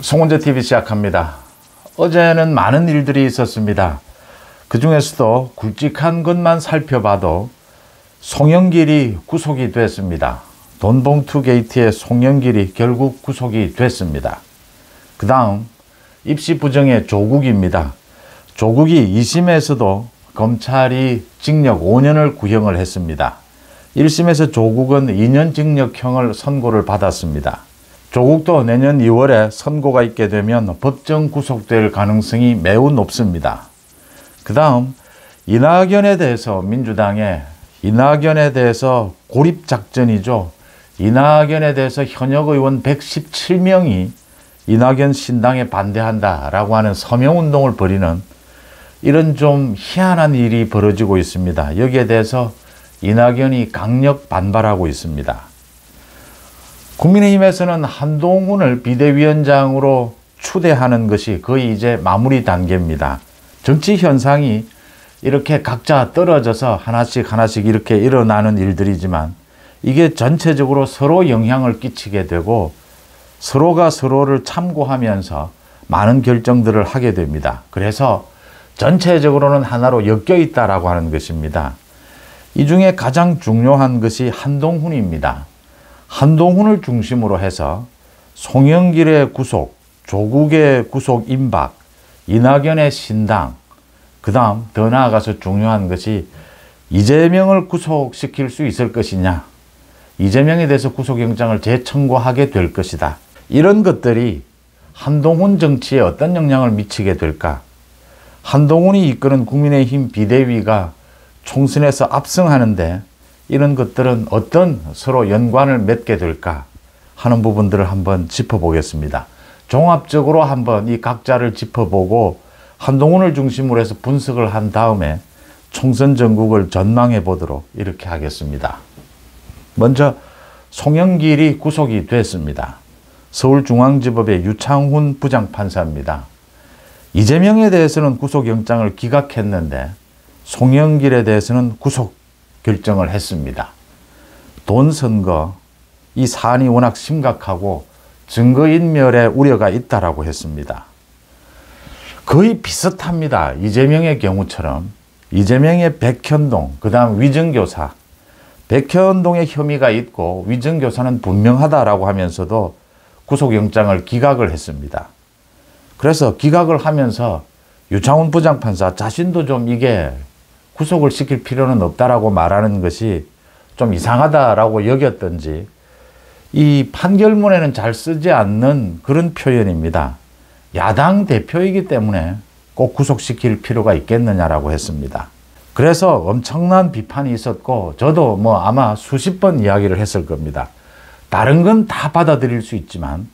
송은재TV 시작합니다. 어제는 많은 일들이 있었습니다. 그 중에서도 굵직한 것만 살펴봐도 송영길이 구속이 됐습니다. 돈봉투 게이트의 송영길이 결국 구속이 됐습니다. 그 다음 입시 부정의 조국입니다. 조국이 2심에서도 검찰이 징역 5년을 구형을 했습니다. 1심에서 조국은 2년 징역형을 선고를 받았습니다. 조국도 내년 2월에 선고가 있게 되면 법정 구속될 가능성이 매우 높습니다. 그 다음 이낙연에 대해서 민주당의 이낙연에 대해서 고립작전이죠. 이낙연에 대해서 현역 의원 117명이 이낙연 신당에 반대한다라고 하는 서명운동을 벌이는 이런 좀 희한한 일이 벌어지고 있습니다. 여기에 대해서 이낙연이 강력 반발하고 있습니다. 국민의힘에서는 한동훈을 비대위원장으로 추대하는 것이 거의 이제 마무리 단계입니다. 정치 현상이 이렇게 각자 떨어져서 하나씩 이렇게 일어나는 일들이지만 이게 전체적으로 서로 영향을 끼치게 되고 서로가 서로를 참고하면서 많은 결정들을 하게 됩니다. 그래서 전체적으로는 하나로 엮여 있다라고 하는 것입니다. 이 중에 가장 중요한 것이 한동훈입니다. 한동훈을 중심으로 해서 송영길의 구속, 조국의 구속 임박, 이낙연의 신당, 그 다음 더 나아가서 중요한 것이 이재명을 구속시킬 수 있을 것이냐, 이재명에 대해서 구속영장을 재청구하게 될 것이다. 이런 것들이 한동훈 정치에 어떤 영향을 미치게 될까? 한동훈이 이끄는 국민의힘 비대위가 총선에서 압승하는데 이런 것들은 어떤 서로 연관을 맺게 될까 하는 부분들을 한번 짚어보겠습니다. 종합적으로 한번 이 각자를 짚어보고 한동훈을 중심으로 해서 분석을 한 다음에 총선 전국을 전망해 보도록 이렇게 하겠습니다. 먼저 송영길이 구속이 됐습니다. 서울중앙지법의 유창훈 부장판사입니다. 이재명에 대해서는 구속영장을 기각했는데 송영길에 대해서는 구속 결정을 했습니다. 돈 선거, 이 사안이 워낙 심각하고 증거인멸의 우려가 있다라고 했습니다. 거의 비슷합니다. 이재명의 경우처럼 이재명의 백현동, 그 다음 위정교사, 백현동의 혐의가 있고 위정교사는 분명하다라고 하면서도 구속영장을 기각을 했습니다. 그래서 기각을 하면서 유창훈 부장판사 자신도 좀 이게 구속을 시킬 필요는 없다라고 말하는 것이 좀 이상하다라고 여겼던지 이 판결문에는 잘 쓰지 않는 그런 표현입니다. 야당 대표이기 때문에 꼭 구속시킬 필요가 있겠느냐라고 했습니다. 그래서 엄청난 비판이 있었고 저도 아마 수십 번 이야기를 했을 겁니다. 다른 건 다 받아들일 수 있지만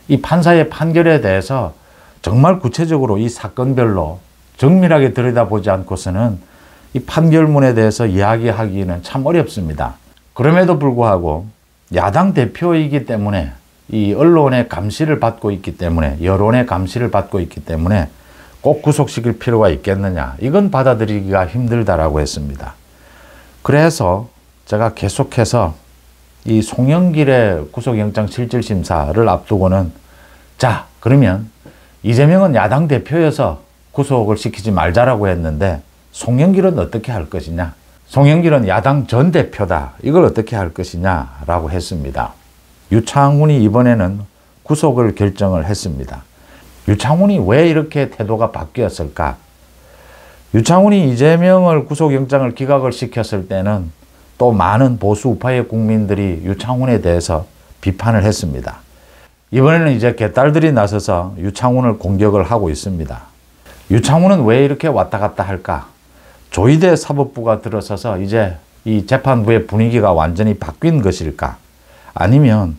이 판사의 판결에 대해서 정말 구체적으로 이 사건별로 정밀하게 들여다보지 않고서는 이 판결문에 대해서 이야기하기는 참 어렵습니다. 그럼에도 불구하고 야당 대표이기 때문에 이 언론의 감시를 받고 있기 때문에 여론의 감시를 받고 있기 때문에 꼭 구속시킬 필요가 있겠느냐, 이건 받아들이기가 힘들다라고 했습니다. 그래서 제가 계속해서 이 송영길의 구속영장 실질심사를 앞두고는 자, 그러면 이재명은 야당 대표여서 구속을 시키지 말자라고 했는데 송영길은 어떻게 할 것이냐, 송영길은 야당 전 대표다, 이걸 어떻게 할 것이냐라고 했습니다. 유창훈이 이번에는 구속을 결정을 했습니다. 유창훈이 왜 이렇게 태도가 바뀌었을까? 유창훈이 이재명을 구속영장을 기각을 시켰을 때는 또 많은 보수 우파의 국민들이 유창훈에 대해서 비판을 했습니다. 이번에는 이제 개딸들이 나서서 유창훈을 공격을 하고 있습니다. 유창훈은 왜 이렇게 왔다 갔다 할까? 조희대 사법부가 들어서서 이제 이 재판부의 분위기가 완전히 바뀐 것일까? 아니면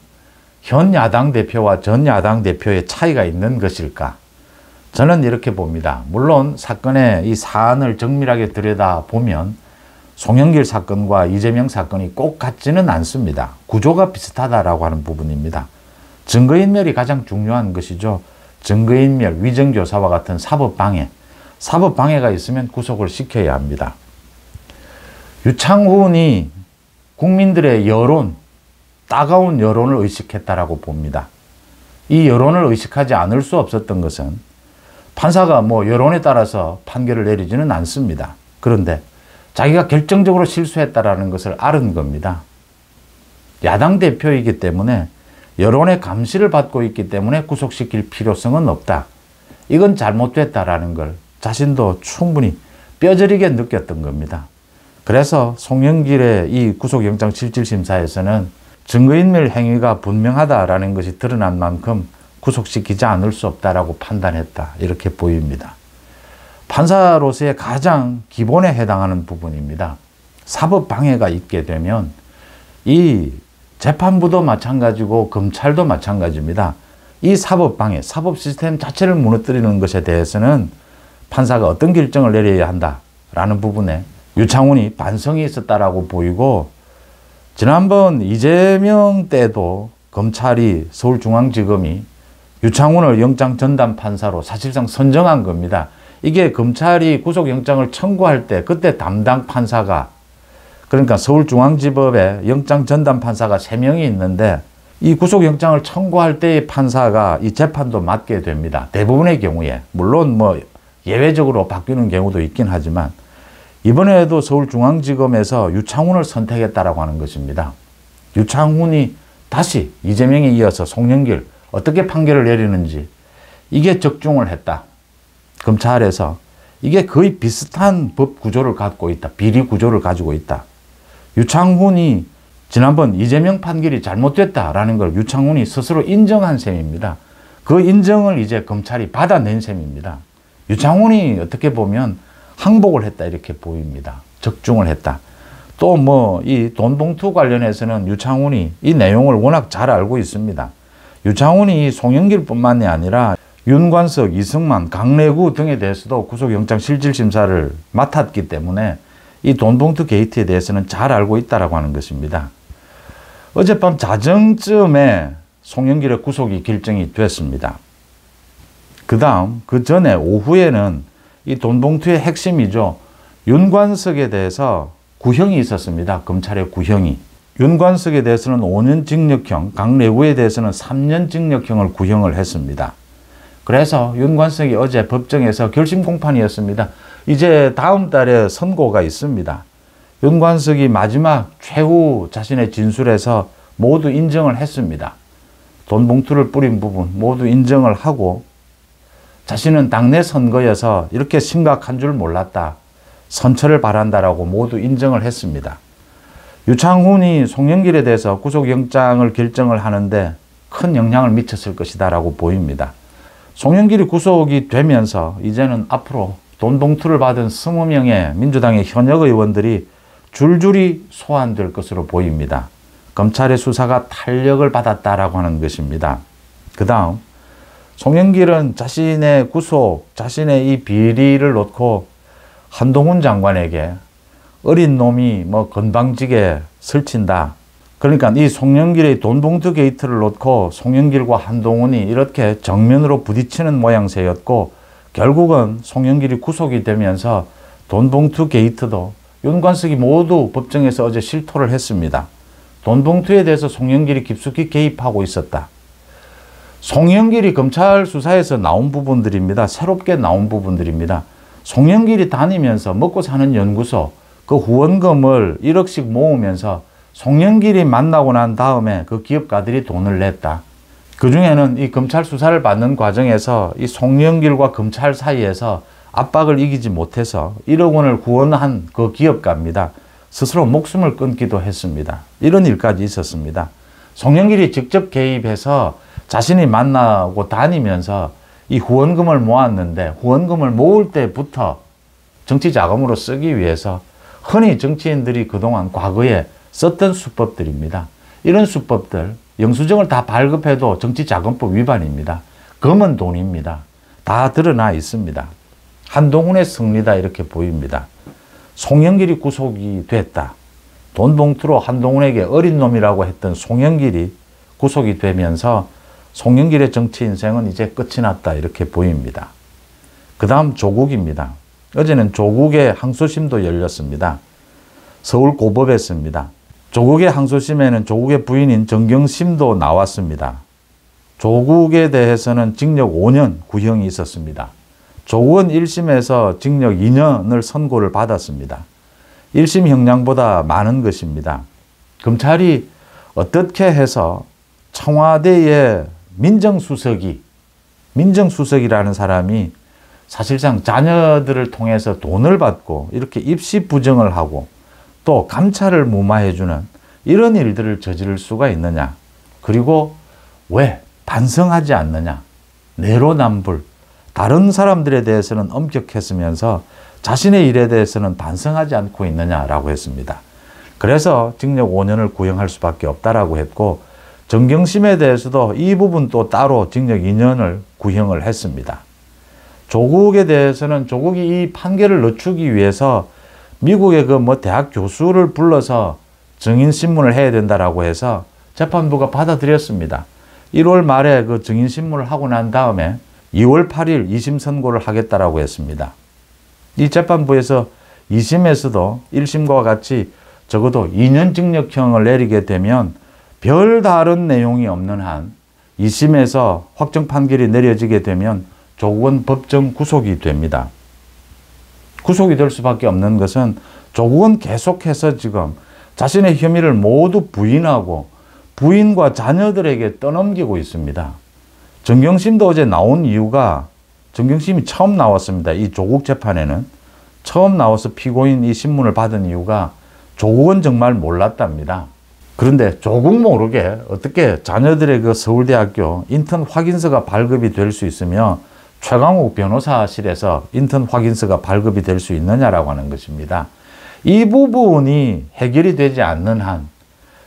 현 야당 대표와 전 야당 대표의 차이가 있는 것일까? 저는 이렇게 봅니다. 물론 사건의 이 사안을 정밀하게 들여다보면 송영길 사건과 이재명 사건이 꼭 같지는 않습니다. 구조가 비슷하다라고 하는 부분입니다. 증거인멸이 가장 중요한 것이죠. 증거인멸, 위정교사와 같은 사법방해. 사법방해가 있으면 구속을 시켜야 합니다. 유창훈이 국민들의 여론, 따가운 여론을 의식했다라고 봅니다. 이 여론을 의식하지 않을 수 없었던 것은 판사가 뭐 여론에 따라서 판결을 내리지는 않습니다. 그런데 자기가 결정적으로 실수했다라는 것을 알은 겁니다. 야당 대표이기 때문에 여론의 감시를 받고 있기 때문에 구속시킬 필요성은 없다. 이건 잘못됐다라는 걸 자신도 충분히 뼈저리게 느꼈던 겁니다. 그래서 송영길의 이 구속영장 실질심사에서는 증거인멸 행위가 분명하다라는 것이 드러난 만큼 구속시키지 않을 수 없다라고 판단했다. 이렇게 보입니다. 판사로서의 가장 기본에 해당하는 부분입니다. 사법방해가 있게 되면 이 재판부도 마찬가지고 검찰도 마찬가지입니다. 이 사법방해, 사법 시스템 자체를 무너뜨리는 것에 대해서는 판사가 어떤 결정을 내려야 한다라는 부분에 유창훈이 반성이 있었다라고 보이고, 지난번 이재명 때도 검찰이 서울중앙지검이 유창훈을 영장 전담 판사로 사실상 선정한 겁니다. 이게 검찰이 구속영장을 청구할 때 그때 담당 판사가, 그러니까 서울중앙지법에 영장 전담 판사가 3명이 있는데 이 구속영장을 청구할 때의 판사가 이 재판도 맡게 됩니다. 대부분의 경우에. 물론 뭐 예외적으로 바뀌는 경우도 있긴 하지만 이번에도 서울중앙지검에서 유창훈을 선택했다라고 하는 것입니다. 유창훈이 다시 이재명에 이어서 송영길 어떻게 판결을 내리는지 이게 적중을 했다. 검찰에서 이게 거의 비슷한 법 구조를 갖고 있다. 비리 구조를 가지고 있다. 유창훈이 지난번 이재명 판결이 잘못됐다라는 걸 유창훈이 스스로 인정한 셈입니다. 그 인정을 이제 검찰이 받아낸 셈입니다. 유창훈이 어떻게 보면 항복을 했다 이렇게 보입니다. 적중을 했다. 또 뭐 이 돈봉투 관련해서는 유창훈이 이 내용을 워낙 잘 알고 있습니다. 유창훈이 송영길뿐만이 아니라 윤관석, 이승만, 강래구 등에 대해서도 구속영장 실질심사를 맡았기 때문에 이 돈봉투 게이트에 대해서는 잘 알고 있다라고 하는 것입니다. 어젯밤 자정쯤에 송영길의 구속이 결정이 됐습니다. 그 전에 오후에는 이 돈봉투의 핵심이죠. 윤관석에 대해서 구형이 있었습니다. 검찰의 구형이. 윤관석에 대해서는 5년 징역형, 강래구에 대해서는 3년 징역형을 구형을 했습니다. 그래서 윤관석이 어제 법정에서 결심 공판이었습니다. 이제 다음 달에 선고가 있습니다. 윤관석이 마지막 최후 자신의 진술에서 모두 인정을 했습니다. 돈봉투를 뿌린 부분 모두 인정을 하고 자신은 당내 선거여서 이렇게 심각한 줄 몰랐다. 선처를 바란다라고 모두 인정을 했습니다. 유창훈이 송영길에 대해서 구속영장을 결정을 하는데 큰 영향을 미쳤을 것이다 라고 보입니다. 송영길이 구속이 되면서 이제는 앞으로 돈봉투를 받은 20명의 민주당의 현역 의원들이 줄줄이 소환될 것으로 보입니다. 검찰의 수사가 탄력을 받았다라고 하는 것입니다. 그 다음 송영길은 자신의 구속, 자신의 이 비리를 놓고 한동훈 장관에게 어린 놈이 뭐 건방지게 설친다. 그러니까 이 송영길의 돈봉투 게이트를 놓고 송영길과 한동훈이 이렇게 정면으로 부딪히는 모양새였고 결국은 송영길이 구속이 되면서 돈봉투 게이트도 윤관석이 모두 법정에서 어제 실토를 했습니다. 돈봉투에 대해서 송영길이 깊숙이 개입하고 있었다. 송영길이 검찰 수사에서 나온 부분들입니다. 새롭게 나온 부분들입니다. 송영길이 다니면서 먹고 사는 연구소 그 후원금을 1억씩 모으면서 송영길이 만나고 난 다음에 그 기업가들이 돈을 냈다. 그 중에는 이 검찰 수사를 받는 과정에서 이 송영길과 검찰 사이에서 압박을 이기지 못해서 1억 원을 후원한 그 기업가입니다. 스스로 목숨을 끊기도 했습니다. 이런 일까지 있었습니다. 송영길이 직접 개입해서 자신이 만나고 다니면서 이 후원금을 모았는데 후원금을 모을 때부터 정치 자금으로 쓰기 위해서 흔히 정치인들이 그동안 과거에 썼던 수법들입니다. 이런 수법들 영수증을 다 발급해도 정치자금법 위반입니다. 검은 돈입니다. 다 드러나 있습니다. 한동훈의 승리다 이렇게 보입니다. 송영길이 구속이 됐다. 돈봉투로 한동훈에게 어린 놈이라고 했던 송영길이 구속이 되면서 송영길의 정치 인생은 이제 끝이 났다 이렇게 보입니다. 그 다음 조국입니다. 어제는 조국의 항소심도 열렸습니다. 서울고법에서입니다. 조국의 항소심에는 조국의 부인인 정경심도 나왔습니다. 조국에 대해서는 징역 5년 구형이 있었습니다. 조국은 1심에서 징역 2년을 선고를 받았습니다. 1심 형량보다 많은 것입니다. 검찰이 어떻게 해서 청와대의 민정수석이라는 사람이 사실상 자녀들을 통해서 돈을 받고 이렇게 입시 부정을 하고 또 감찰을 무마해주는 이런 일들을 저지를 수가 있느냐. 그리고 왜 반성하지 않느냐. 내로남불. 다른 사람들에 대해서는 엄격했으면서 자신의 일에 대해서는 반성하지 않고 있느냐라고 했습니다. 그래서 징역 5년을 구형할 수밖에 없다라고 했고 정경심에 대해서도 이 부분 또 따로 징역 2년을 구형을 했습니다. 조국에 대해서는 조국이 이 판결을 늦추기 위해서 미국의 대학 교수를 불러서 증인신문을 해야 된다라고 해서 재판부가 받아들였습니다. 1월 말에 그 증인신문을 하고 난 다음에 2월 8일 2심 선고를 하겠다라고 했습니다. 이 재판부에서 2심에서도 1심과 같이 적어도 2년 징역형을 내리게 되면 별다른 내용이 없는 한 2심에서 확정 판결이 내려지게 되면 조국은 법정 구속이 됩니다. 구속이 될 수밖에 없는 것은 조국은 계속해서 지금 자신의 혐의를 모두 부인하고 부인과 자녀들에게 떠넘기고 있습니다. 정경심도 어제 나온 이유가 정경심이 처음 나왔습니다. 이 조국 재판에는 처음 나와서 피고인 이 신문을 받은 이유가 조국은 정말 몰랐답니다. 그런데 조국 모르게 어떻게 자녀들의 그 서울대학교 인턴 확인서가 발급이 될 수 있으며 최강욱 변호사실에서 인턴 확인서가 발급이 될 수 있느냐라고 하는 것입니다. 이 부분이 해결이 되지 않는 한,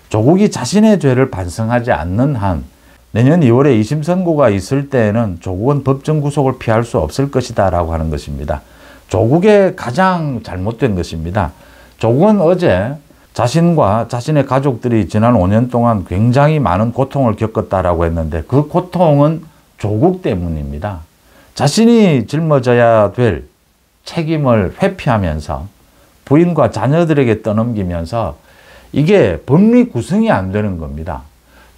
조국이 자신의 죄를 반성하지 않는 한, 내년 2월에 2심 선고가 있을 때에는 조국은 법정 구속을 피할 수 없을 것이다 라고 하는 것입니다. 조국의 가장 잘못된 것입니다. 조국은 어제 자신과 자신의 가족들이 지난 5년 동안 굉장히 많은 고통을 겪었다라고 했는데 그 고통은 조국 때문입니다. 자신이 짊어져야 될 책임을 회피하면서 부인과 자녀들에게 떠넘기면서 이게 법리 구성이 안 되는 겁니다.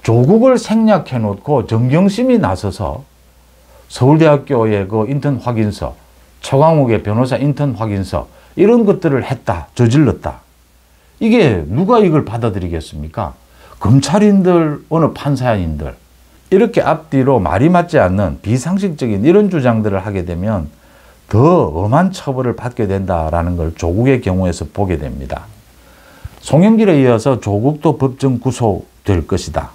조국을 생략해 놓고 정경심이 나서서 서울대학교의 그 인턴 확인서, 최강욱의 변호사 인턴 확인서 이런 것들을 했다, 저질렀다. 이게 누가 이걸 받아들이겠습니까? 검찰인들, 어느 판사인들 이렇게 앞뒤로 말이 맞지 않는 비상식적인 이런 주장들을 하게 되면 더 엄한 처벌을 받게 된다라는 걸 조국의 경우에서 보게 됩니다. 송영길에 이어서 조국도 법정 구속될 것이다.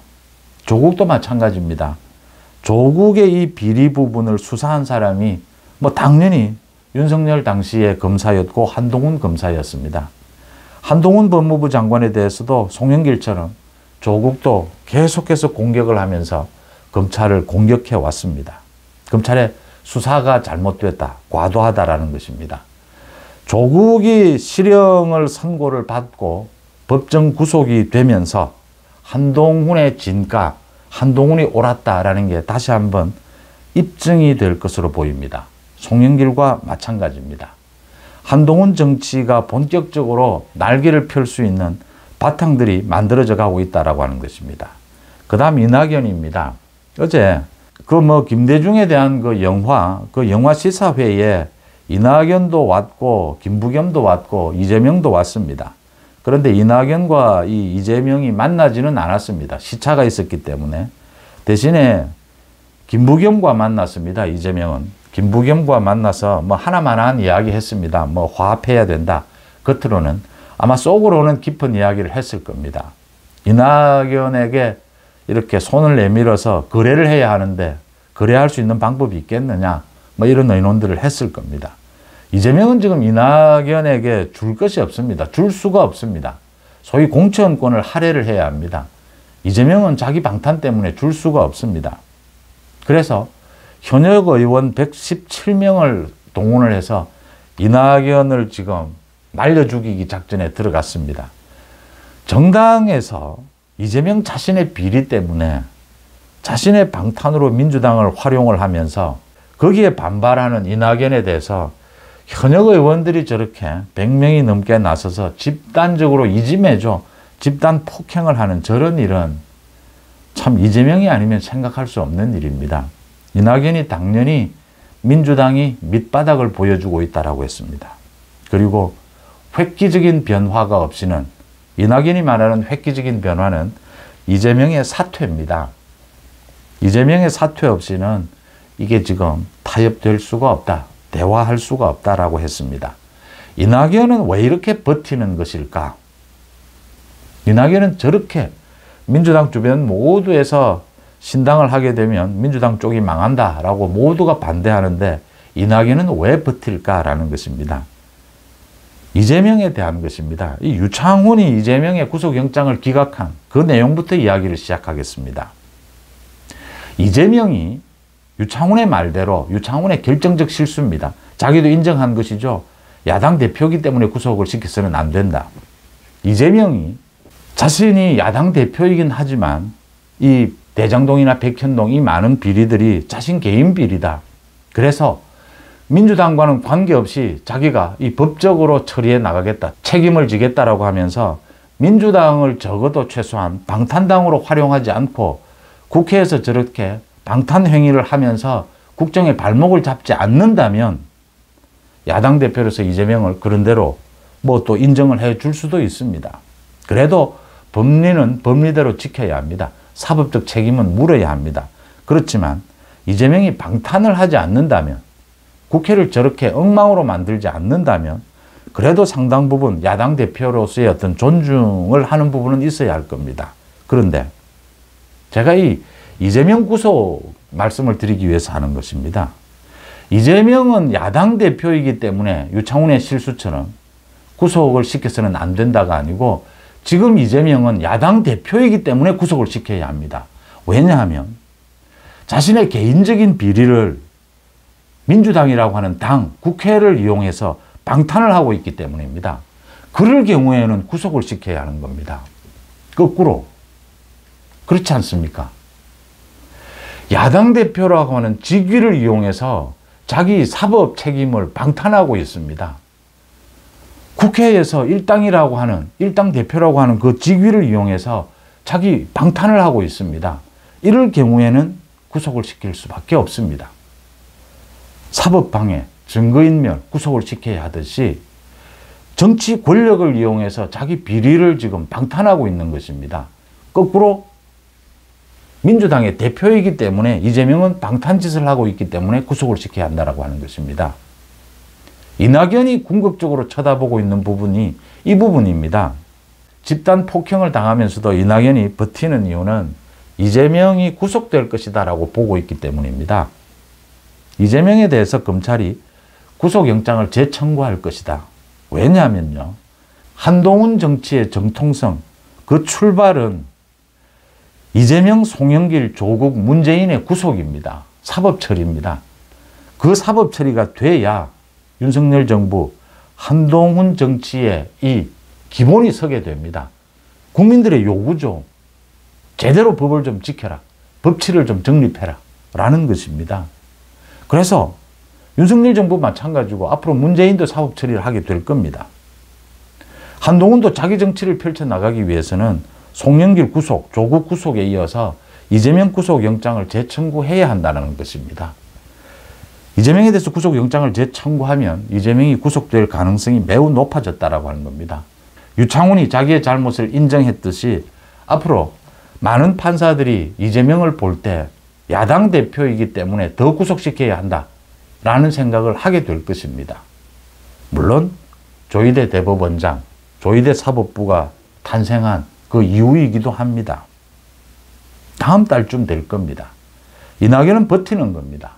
조국도 마찬가지입니다. 조국의 이 비리 부분을 수사한 사람이 당연히 윤석열 당시의 검사였고 한동훈 검사였습니다. 한동훈 법무부 장관에 대해서도 송영길처럼 조국도 계속해서 공격을 하면서 검찰을 공격해 왔습니다. 검찰의 수사가 잘못됐다, 과도하다라는 것입니다. 조국이 실형을 선고를 받고 법정 구속이 되면서 한동훈의 진가, 한동훈이 옳았다라는 게 다시 한번 입증이 될 것으로 보입니다. 송영길과 마찬가지입니다. 한동훈 정치가 본격적으로 날개를 펼 수 있는 바탕들이 만들어져 가고 있다라고 하는 것입니다. 그 다음 이낙연입니다. 어제 김대중에 대한 그 영화 시사회에 이낙연도 왔고 김부겸도 왔고 이재명도 왔습니다. 그런데 이낙연과 이 이재명이 만나지는 않았습니다. 시차가 있었기 때문에. 대신에 김부겸과 만났습니다. 이재명은. 김부겸과 만나서 하나만한 이야기 했습니다. 화합해야 된다. 겉으로는. 아마 속으로는 깊은 이야기를 했을 겁니다. 이낙연에게 이렇게 손을 내밀어서 거래를 해야 하는데 거래할 수 있는 방법이 있겠느냐. 이런 의논들을 했을 겁니다. 이재명은 지금 이낙연에게 줄 것이 없습니다. 줄 수가 없습니다. 소위 공천권을 할애를 해야 합니다. 이재명은 자기 방탄 때문에 줄 수가 없습니다. 그래서 현역 의원 117명을 동원을 해서 이낙연을 지금 말려 죽이기 작전에 들어갔습니다. 정당에서 이재명 자신의 비리 때문에 자신의 방탄으로 민주당을 활용을 하면서 거기에 반발하는 이낙연에 대해서 현역 의원들이 저렇게 100명이 넘게 나서서 집단적으로 이짐해줘 집단 폭행을 하는 저런 일은 참 이재명이 아니면 생각할 수 없는 일입니다. 이낙연이 당연히 민주당이 밑바닥을 보여주고 있다라고 했습니다. 그리고 획기적인 변화가 없이는, 이낙연이 말하는 획기적인 변화는 이재명의 사퇴입니다. 이재명의 사퇴 없이는 이게 지금 타협될 수가 없다, 대화할 수가 없다라고 했습니다. 이낙연은 왜 이렇게 버티는 것일까? 이낙연은 저렇게 민주당 주변 모두에서 신당을 하게 되면 민주당 쪽이 망한다라고 모두가 반대하는데 이낙연은 왜 버틸까라는 것입니다. 이재명에 대한 것입니다. 이 유창훈이 이재명의 구속영장을 기각한 그 내용부터 이야기를 시작하겠습니다. 이재명이 유창훈의 말대로, 유창훈의 결정적 실수입니다. 자기도 인정한 것이죠. 야당 대표이기 때문에 구속을 시켜서는 안 된다. 이재명이 자신이 야당 대표이긴 하지만 이 대장동이나 백현동 이 많은 비리들이 자신 개인 비리다. 그래서 민주당과는 관계없이 자기가 이 법적으로 처리해 나가겠다, 책임을 지겠다라고 하면서 민주당을 적어도 최소한 방탄당으로 활용하지 않고 국회에서 저렇게 방탄 행위를 하면서 국정의 발목을 잡지 않는다면 야당 대표로서 이재명을 그런 대로 뭐 또 인정을 해 줄 수도 있습니다. 그래도 법리는 법리대로 지켜야 합니다. 사법적 책임은 물어야 합니다. 그렇지만 이재명이 방탄을 하지 않는다면, 국회를 저렇게 엉망으로 만들지 않는다면 그래도 상당 부분 야당 대표로서의 어떤 존중을 하는 부분은 있어야 할 겁니다. 그런데 제가 이 이재명 구속 말씀을 드리기 위해서 하는 것입니다. 이재명은 야당 대표이기 때문에 유창훈의 실수처럼 구속을 시켜서는 안 된다가 아니고 지금 이재명은 야당 대표이기 때문에 구속을 시켜야 합니다. 왜냐하면 자신의 개인적인 비리를 민주당이라고 하는 당, 국회를 이용해서 방탄을 하고 있기 때문입니다. 그럴 경우에는 구속을 시켜야 하는 겁니다. 거꾸로. 그렇지 않습니까? 야당 대표라고 하는 직위를 이용해서 자기 사법 책임을 방탄하고 있습니다. 국회에서 일당이라고 하는, 일당 대표라고 하는 그 직위를 이용해서 자기 방탄을 하고 있습니다. 이럴 경우에는 구속을 시킬 수밖에 없습니다. 사법방해, 증거인멸, 구속을 시켜야 하듯이 정치 권력을 이용해서 자기 비리를 지금 방탄하고 있는 것입니다. 거꾸로 민주당의 대표이기 때문에 이재명은 방탄짓을 하고 있기 때문에 구속을 시켜야 한다고 하는 것입니다. 이낙연이 궁극적으로 쳐다보고 있는 부분이 이 부분입니다. 집단 폭행을 당하면서도 이낙연이 버티는 이유는 이재명이 구속될 것이다라고 보고 있기 때문입니다. 이재명에 대해서 검찰이 구속영장을 재청구할 것이다. 왜냐하면요, 한동훈 정치의 정통성, 그 출발은 이재명, 송영길, 조국, 문재인의 구속입니다. 사법처리입니다. 그 사법처리가 돼야 윤석열 정부, 한동훈 정치의 이 기본이 서게 됩니다. 국민들의 요구죠. 제대로 법을 좀 지켜라. 법치를 좀 정립해라. 라는 것입니다. 그래서 윤석열 정부 마찬가지고 앞으로 문재인도 사법 처리를 하게 될 겁니다. 한동훈도 자기 정치를 펼쳐나가기 위해서는 송영길 구속, 조국 구속에 이어서 이재명 구속영장을 재청구해야 한다는 것입니다. 이재명에 대해서 구속영장을 재청구하면 이재명이 구속될 가능성이 매우 높아졌다라고 하는 겁니다. 유창훈이 자기의 잘못을 인정했듯이 앞으로 많은 판사들이 이재명을 볼 때 야당 대표이기 때문에 더 구속시켜야 한다라는 생각을 하게 될 것입니다. 물론 조희대 대법원장, 조희대 사법부가 탄생한 그 이후이기도 합니다. 다음 달쯤 될 겁니다. 이낙연은 버티는 겁니다.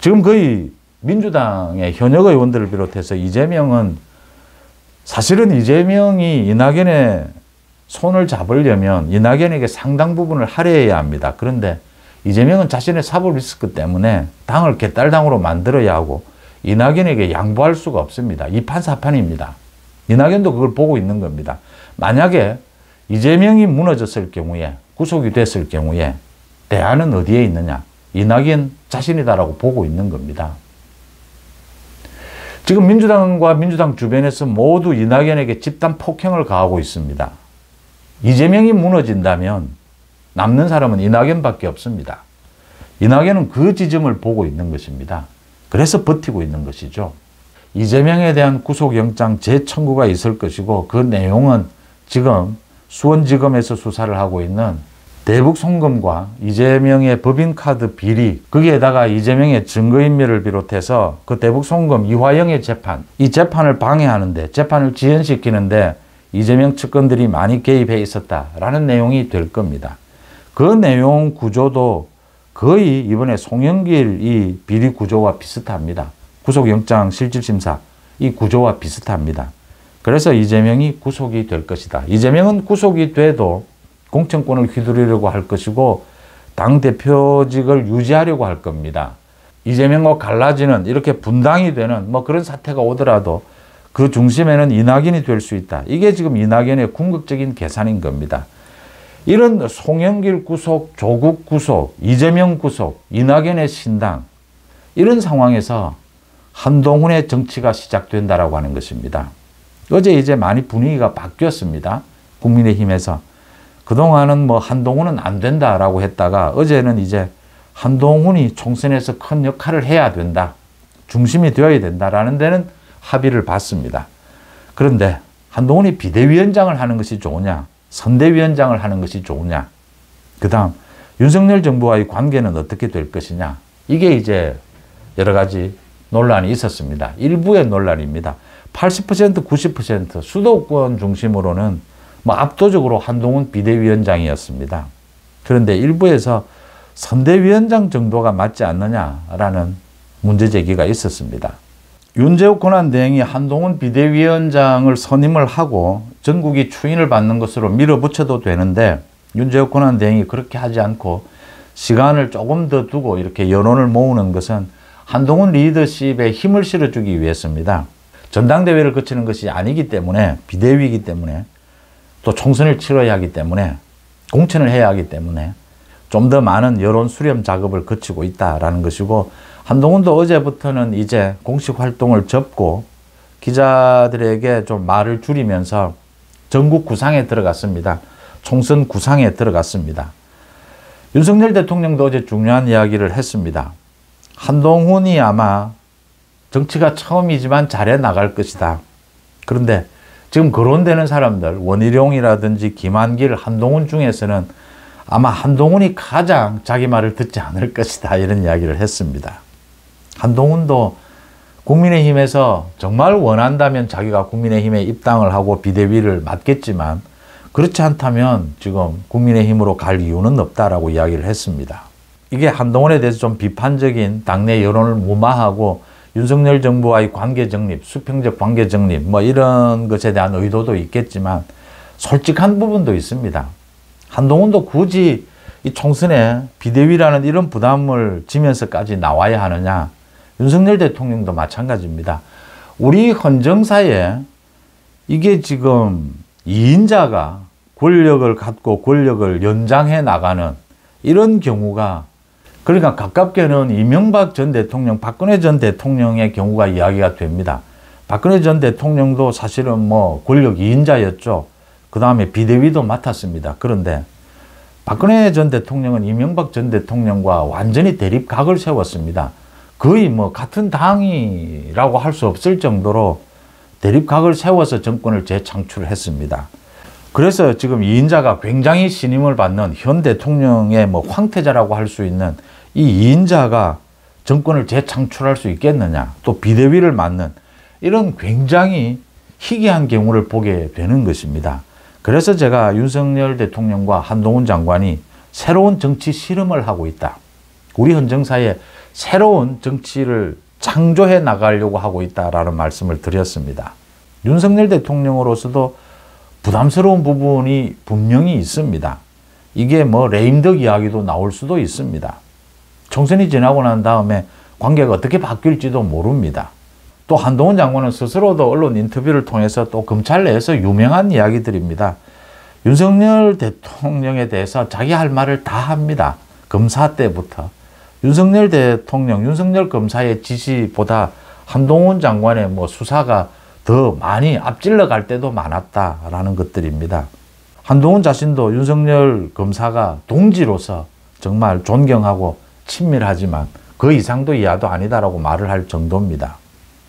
지금 거의 민주당의 현역 의원들을 비롯해서 이재명은, 사실은 이재명이 이낙연의 손을 잡으려면 이낙연에게 상당 부분을 할애해야 합니다. 그런데 이재명은 자신의 사법 리스크 때문에 당을 개딸당으로 만들어야 하고 이낙연에게 양보할 수가 없습니다. 이판사판입니다. 이낙연도 그걸 보고 있는 겁니다. 만약에 이재명이 무너졌을 경우에, 구속이 됐을 경우에 대안은 어디에 있느냐? 이낙연 자신이다라고 보고 있는 겁니다. 지금 민주당과 민주당 주변에서 모두 이낙연에게 집단 폭행을 가하고 있습니다. 이재명이 무너진다면 남는 사람은 이낙연밖에 없습니다. 이낙연은 그 지점을 보고 있는 것입니다. 그래서 버티고 있는 것이죠. 이재명에 대한 구속영장 재청구가 있을 것이고 그 내용은 지금 수원지검에서 수사를 하고 있는 대북 송금과 이재명의 법인카드 비리, 거기에다가 이재명의 증거인멸을 비롯해서 그 대북 송금 이화영의 재판, 이 재판을 방해하는데, 재판을 지연시키는데 이재명 측근들이 많이 개입해 있었다라는 내용이 될 겁니다. 그 내용 구조도 거의 이번에 송영길 이 비리 구조와 비슷합니다. 구속영장 실질심사 이 구조와 비슷합니다. 그래서 이재명이 구속이 될 것이다. 이재명은 구속이 돼도 공천권을 휘두르려고 할 것이고 당대표직을 유지하려고 할 겁니다. 이재명과 갈라지는 이렇게 분당이 되는 뭐 그런 사태가 오더라도 그 중심에는 이낙연이 될 수 있다. 이게 지금 이낙연의 궁극적인 계산인 겁니다. 이런 송영길 구속, 조국 구속, 이재명 구속, 이낙연의 신당 이런 상황에서 한동훈의 정치가 시작된다라고 하는 것입니다. 어제 이제 많이 분위기가 바뀌었습니다. 국민의힘에서. 그동안은 뭐 한동훈은 안 된다라고 했다가 어제는 이제 한동훈이 총선에서 큰 역할을 해야 된다. 중심이 되어야 된다라는 데는 합의를 봤습니다. 그런데 한동훈이 비대위원장을 하는 것이 좋으냐? 선대위원장을 하는 것이 좋으냐? 그 다음 윤석열 정부와의 관계는 어떻게 될 것이냐? 이게 이제 여러 가지 논란이 있었습니다. 일부의 논란입니다. 80%, 90% 수도권 중심으로는 뭐 압도적으로 한동훈 비대위원장이었습니다. 그런데 일부에서 선대위원장 정도가 맞지 않느냐라는 문제 제기가 있었습니다. 윤재욱 권한대행이 한동훈 비대위원장을 선임을 하고 전국이 추인을 받는 것으로 밀어붙여도 되는데 윤재욱 권한대행이 그렇게 하지 않고 시간을 조금 더 두고 이렇게 여론을 모으는 것은 한동훈 리더십에 힘을 실어주기 위해서입니다. 전당대회를 거치는 것이 아니기 때문에 비대위이기 때문에 또 총선을 치러야 하기 때문에 공천을 해야 하기 때문에 좀 더 많은 여론 수렴 작업을 거치고 있다라는 것이고 한동훈도 어제부터는 이제 공식 활동을 접고 기자들에게 좀 말을 줄이면서 전국 구상에 들어갔습니다. 총선 구상에 들어갔습니다. 윤석열 대통령도 어제 중요한 이야기를 했습니다. 한동훈이 아마 정치가 처음이지만 잘해 나갈 것이다. 그런데 지금 거론되는 사람들 원희룡이라든지 김한길, 한동훈 중에서는 아마 한동훈이 가장 자기 말을 듣지 않을 것이다 이런 이야기를 했습니다. 한동훈도 국민의힘에서 정말 원한다면 자기가 국민의힘에 입당을 하고 비대위를 맡겠지만 그렇지 않다면 지금 국민의힘으로 갈 이유는 없다라고 이야기를 했습니다. 이게 한동훈에 대해서 좀 비판적인 당내 여론을 무마하고 윤석열 정부와의 관계 정립, 수평적 관계 정립 뭐 이런 것에 대한 의도도 있겠지만 솔직한 부분도 있습니다. 한동훈도 굳이 이 총선에 비대위라는 이런 부담을 지면서까지 나와야 하느냐. 윤석열 대통령도 마찬가지입니다. 우리 헌정사에 이게 지금 2인자가 권력을 갖고 권력을 연장해 나가는 이런 경우가 그러니까 가깝게는 이명박 전 대통령, 박근혜 전 대통령의 경우가 이야기가 됩니다. 박근혜 전 대통령도 사실은 뭐 권력 2인자였죠. 그 다음에 비대위도 맡았습니다. 그런데 박근혜 전 대통령은 이명박 전 대통령과 완전히 대립각을 세웠습니다. 거의 뭐 같은 당이라고 할 수 없을 정도로 대립각을 세워서 정권을 재창출했습니다. 그래서 지금 2인자가 굉장히 신임을 받는 현 대통령의 뭐 황태자라고 할 수 있는 이 2인자가 정권을 재창출할 수 있겠느냐, 또 비대위를 맡는 이런 굉장히 희귀한 경우를 보게 되는 것입니다. 그래서 제가 윤석열 대통령과 한동훈 장관이 새로운 정치 실험을 하고 있다. 우리 헌정사에 새로운 정치를 창조해 나가려고 하고 있다라는 말씀을 드렸습니다. 윤석열 대통령으로서도 부담스러운 부분이 분명히 있습니다. 이게 뭐 레임덕 이야기도 나올 수도 있습니다. 총선이 지나고 난 다음에 관계가 어떻게 바뀔지도 모릅니다. 또 한동훈 장관은 스스로도 언론 인터뷰를 통해서 또 검찰 내에서 유명한 이야기들입니다. 윤석열 대통령에 대해서 자기 할 말을 다 합니다. 검사 때부터. 윤석열 대통령, 윤석열 검사의 지시보다 한동훈 장관의 뭐 수사가 더 많이 앞질러 갈 때도 많았다라는 것들입니다. 한동훈 자신도 윤석열 검사가 동지로서 정말 존경하고 친밀하지만 그 이상도 이하도 아니다라고 말을 할 정도입니다.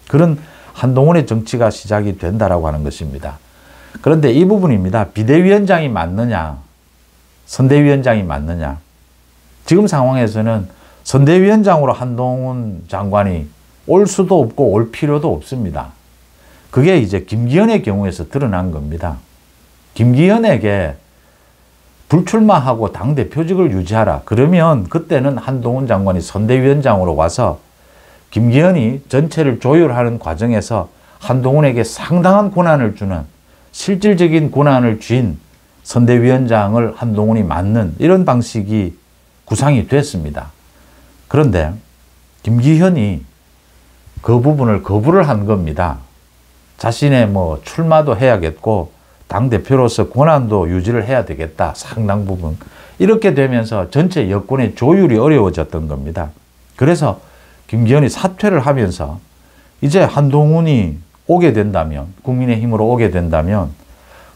그런 한동훈의 정치가 시작이 된다라고 하는 것입니다. 그런데 이 부분입니다. 비대위원장이 맞느냐, 선대위원장이 맞느냐. 지금 상황에서는 선대위원장으로 한동훈 장관이 올 수도 없고 올 필요도 없습니다. 그게 이제 김기현의 경우에서 드러난 겁니다. 김기현에게 불출마하고 당대표직을 유지하라. 그러면 그때는 한동훈 장관이 선대위원장으로 와서 김기현이 전체를 조율하는 과정에서 한동훈에게 상당한 권한을 주는, 실질적인 권한을 쥔 선대위원장을 한동훈이 맡는 이런 방식이 구상이 됐습니다. 그런데 김기현이 그 부분을 거부를 한 겁니다. 자신의 출마도 해야겠고 당대표로서 권한도 유지를 해야 되겠다. 상당 부분. 이렇게 되면서 전체 여권의 조율이 어려워졌던 겁니다. 그래서 김기현이 사퇴를 하면서 이제 한동훈이 오게 된다면, 국민의힘으로 오게 된다면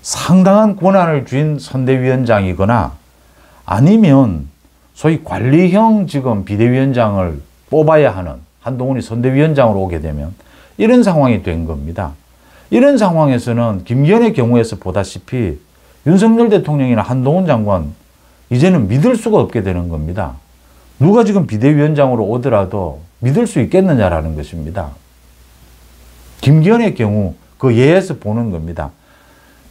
상당한 권한을 쥔 선대위원장이거나 아니면 소위 관리형 지금 비대위원장을 뽑아야 하는, 한동훈이 선대위원장으로 오게 되면 이런 상황이 된 겁니다. 이런 상황에서는 김기현의 경우에서 보다시피 윤석열 대통령이나 한동훈 장관 이제는 믿을 수가 없게 되는 겁니다. 누가 지금 비대위원장으로 오더라도 믿을 수 있겠느냐라는 것입니다. 김기현의 경우 그 예에서 보는 겁니다.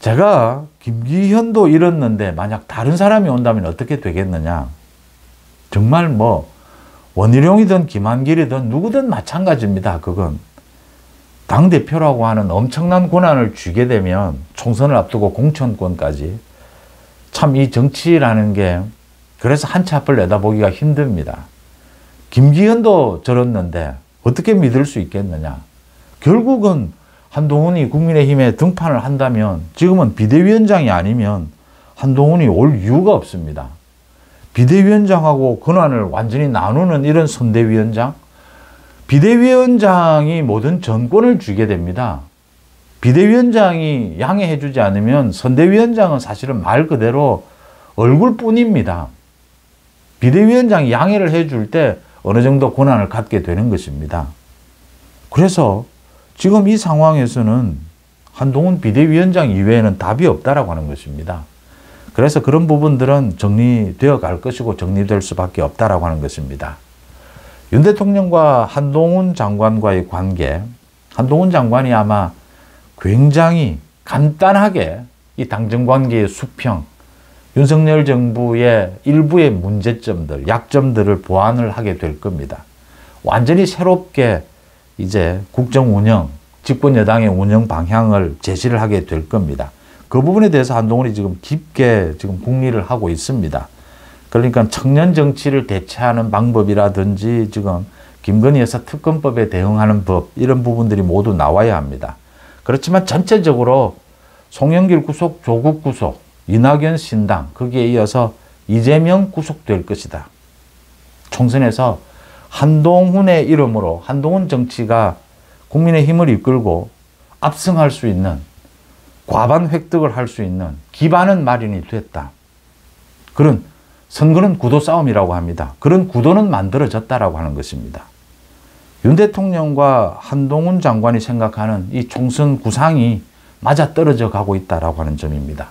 제가 김기현도 이랬는데 만약 다른 사람이 온다면 어떻게 되겠느냐. 정말 원희룡이든 김한길이든 누구든 마찬가지입니다. 그건 당대표라고 하는 엄청난 권한을 쥐게 되면 총선을 앞두고 공천권까지 참 이 정치라는 게 그래서 한치 앞을 내다보기가 힘듭니다. 김기현도 저랬는데 어떻게 믿을 수 있겠느냐. 결국은 한동훈이 국민의힘에 등판을 한다면 지금은 비대위원장이 아니면 한동훈이 올 이유가 없습니다. 비대위원장하고 권한을 완전히 나누는 이런 선대위원장, 비대위원장이 모든 전권을 쥐게 됩니다. 비대위원장이 양해해주지 않으면 선대위원장은 사실은 말 그대로 얼굴뿐입니다. 비대위원장이 양해를 해줄 때 어느 정도 권한을 갖게 되는 것입니다. 그래서 지금 이 상황에서는 한동훈 비대위원장 이외에는 답이 없다라고 하는 것입니다. 그래서 그런 부분들은 정리되어 갈 것이고 정리될 수밖에 없다라고 하는 것입니다. 윤 대통령과 한동훈 장관과의 관계, 한동훈 장관이 아마 굉장히 간단하게 이 당정관계의 수평, 윤석열 정부의 일부의 문제점들, 약점들을 보완을 하게 될 겁니다. 완전히 새롭게 이제 국정 운영, 집권 여당의 운영 방향을 제시를 하게 될 겁니다. 그 부분에 대해서 한동훈이 지금 깊게 지금 궁리를 하고 있습니다. 그러니까 청년 정치를 대체하는 방법이라든지 지금 김건희 여사 특검법에 대응하는 법, 이런 부분들이 모두 나와야 합니다. 그렇지만 전체적으로 송영길 구속, 조국 구속, 이낙연 신당, 거기에 이어서 이재명 구속될 것이다. 총선에서 한동훈의 이름으로 한동훈 정치가 국민의힘을 이끌고 압승할 수 있는, 과반 획득을 할 수 있는 기반은 마련이 됐다. 그런 선거는 구도 싸움이라고 합니다. 그런 구도는 만들어졌다라고 하는 것입니다. 윤 대통령과 한동훈 장관이 생각하는 이 총선 구상이 맞아떨어져 가고 있다라고 하는 점입니다.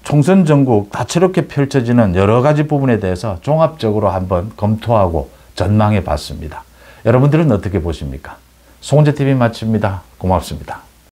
총선 전국 다채롭게 펼쳐지는 여러 가지 부분에 대해서 종합적으로 한번 검토하고 전망해 봤습니다. 여러분들은 어떻게 보십니까? 송은재TV 마칩니다. 고맙습니다.